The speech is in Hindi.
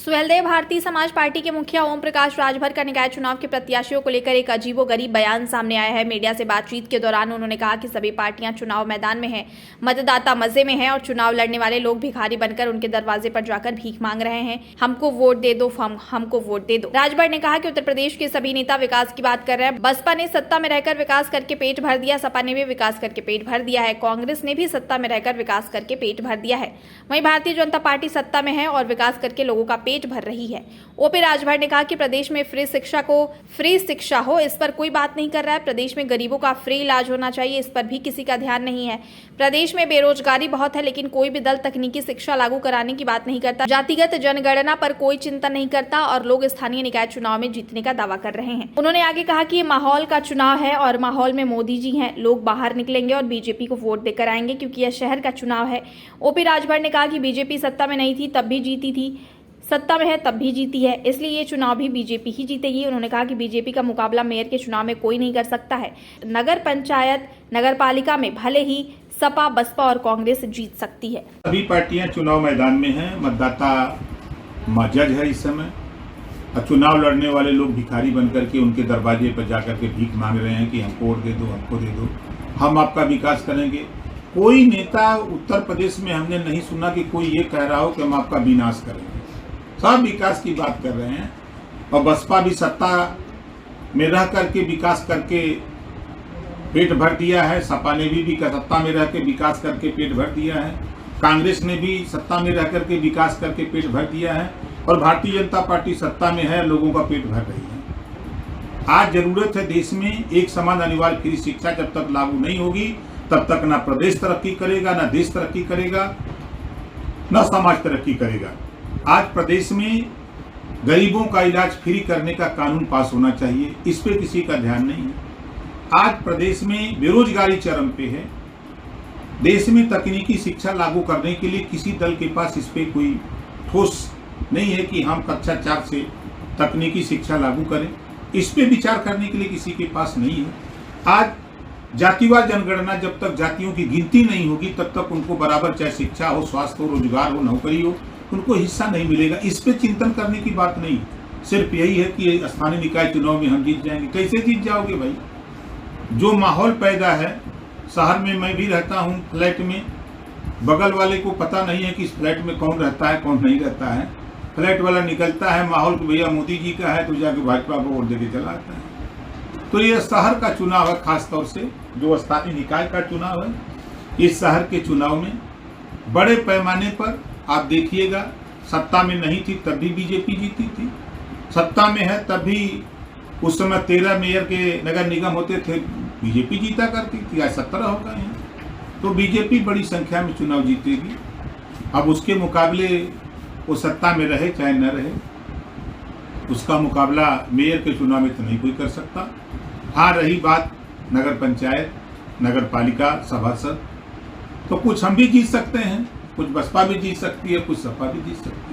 सुहेलदेव भारतीय समाज पार्टी के मुखिया ओम प्रकाश राजभर का निकाय चुनाव के प्रत्याशियों को लेकर एक अजीबोगरीब बयान सामने आया है। मीडिया से बातचीत के दौरान उन्होंने कहा कि सभी पार्टियां चुनाव मैदान में हैं, मतदाता मजे में हैं और चुनाव लड़ने वाले लोग भिखारी बनकर उनके दरवाजे पर जाकर भीख मांग रहे हैं। हमको वोट दे दो, हमको वोट दे दो। राजभर ने कहा कि उत्तर प्रदेश के सभी नेता विकास की बात कर रहे हैं। बसपा ने सत्ता में रहकर विकास करके पेट भर दिया, सपा ने भी विकास करके पेट भर दिया है, कांग्रेस ने भी सत्ता में रहकर विकास करके पेट भर दिया है। वहीं भारतीय जनता पार्टी सत्ता में है और विकास करके लोगों का पेट भर रही है। ओपी राजभर ने कहा कि प्रदेश में फ्री शिक्षा हो, इस पर कोई बात नहीं कर रहा है। प्रदेश में गरीबों का फ्री इलाज होना चाहिए, इस पर भी किसी का ध्यान नहीं है। प्रदेश में बेरोजगारी बहुत है, लेकिन कोई भी दल तकनीकी शिक्षा लागू कराने की बात नहीं करता। जातिगत जनगणना पर कोई चिंता नहीं करता और लोग स्थानीय निकाय चुनाव में जीतने का दावा कर रहे हैं। उन्होंने आगे कहा कि ये माहौल का चुनाव है और माहौल में मोदी जी हैं। लोग बाहर निकलेंगे और बीजेपी को वोट देकर आएंगे क्योंकि यह शहर का चुनाव है। ओपी राजभर ने कहा कि बीजेपी सत्ता में नहीं थी तब भी जीती थी, सत्ता में है तब भी जीती है, इसलिए ये चुनाव भी बीजेपी ही जीतेगी। उन्होंने कहा कि बीजेपी का मुकाबला मेयर के चुनाव में कोई नहीं कर सकता है। नगर पंचायत, नगर पालिका में भले ही सपा, बसपा और कांग्रेस जीत सकती है। सभी पार्टियां चुनाव मैदान में हैं, मतदाता मजज है इस समय और चुनाव लड़ने वाले लोग भिखारी बनकर के उनके दरवाजे पर जाकर के भीख मांग रहे हैं कि हमको वोट दे दो, हमको दे दो, हम आपका विकास करेंगे। कोई नेता उत्तर प्रदेश में हमने नहीं सुना कि कोई ये कह रहा हो कि हम आपका विनाश करेंगे। सब विकास की बात कर रहे हैं और बसपा भी सत्ता में रह करके विकास करके पेट भर दिया है, सपा ने भी सत्ता में रह के विकास करके पेट भर दिया है, कांग्रेस ने भी सत्ता में रह करके विकास करके पेट भर दिया है और भारतीय जनता पार्टी सत्ता में है, लोगों का पेट भर रही है। आज जरूरत है देश में एक समान अनिवार्य फ्री शिक्षा जब तक लागू नहीं होगी तब तक ना प्रदेश तरक्की करेगा, ना देश तरक्की करेगा, ना समाज तरक्की करेगा। आज प्रदेश में गरीबों का इलाज फ्री करने का कानून पास होना चाहिए, इस पे किसी का ध्यान नहीं है। आज प्रदेश में बेरोजगारी चरम पे है। देश में तकनीकी शिक्षा लागू करने के लिए किसी दल के पास इस पे कोई ठोस नहीं है कि हम कक्षा 4 से तकनीकी शिक्षा लागू करें, इस पे विचार करने के लिए किसी के पास नहीं है। आज जातिवार जनगणना जब तक जातियों की गिनती नहीं होगी तब तक उनको बराबर चाहे शिक्षा हो, स्वास्थ्य हो, रोजगार हो, नौकरी हो, उनको हिस्सा नहीं मिलेगा। इस पे चिंतन करने की बात नहीं, सिर्फ यही है कि स्थानीय निकाय चुनाव में हम जीत जाएंगे। कैसे जीत जाओगे भाई? जो माहौल पैदा है, शहर में मैं भी रहता हूँ फ्लैट में, बगल वाले को पता नहीं है कि इस फ्लैट में कौन रहता है कौन नहीं रहता है। फ्लैट वाला निकलता है माहौल कि भैया मोदी जी का है तो जाके भाजपा को वोट देके चला आता है। तो ये शहर का चुनाव है, खासतौर से जो स्थानीय निकाय का चुनाव है। इस शहर के चुनाव में बड़े पैमाने पर आप देखिएगा, सत्ता में नहीं थी तब भी बीजेपी जीती थी, सत्ता में है तब भी उस समय 13 मेयर के नगर निगम होते थे, बीजेपी जीता करती थी। आज 17 हो गए हैं, तो बीजेपी बड़ी संख्या में चुनाव जीतेगी। अब उसके मुकाबले वो सत्ता में रहे चाहे न रहे, उसका मुकाबला मेयर के चुनाव में तो नहीं कोई कर सकता। हाँ, रही बात नगर पंचायत, नगर पालिका, सभासद, तो कुछ हम भी जीत सकते हैं, कुछ बसपा भी जीत सकती है, कुछ सपा भी जीत सकती है।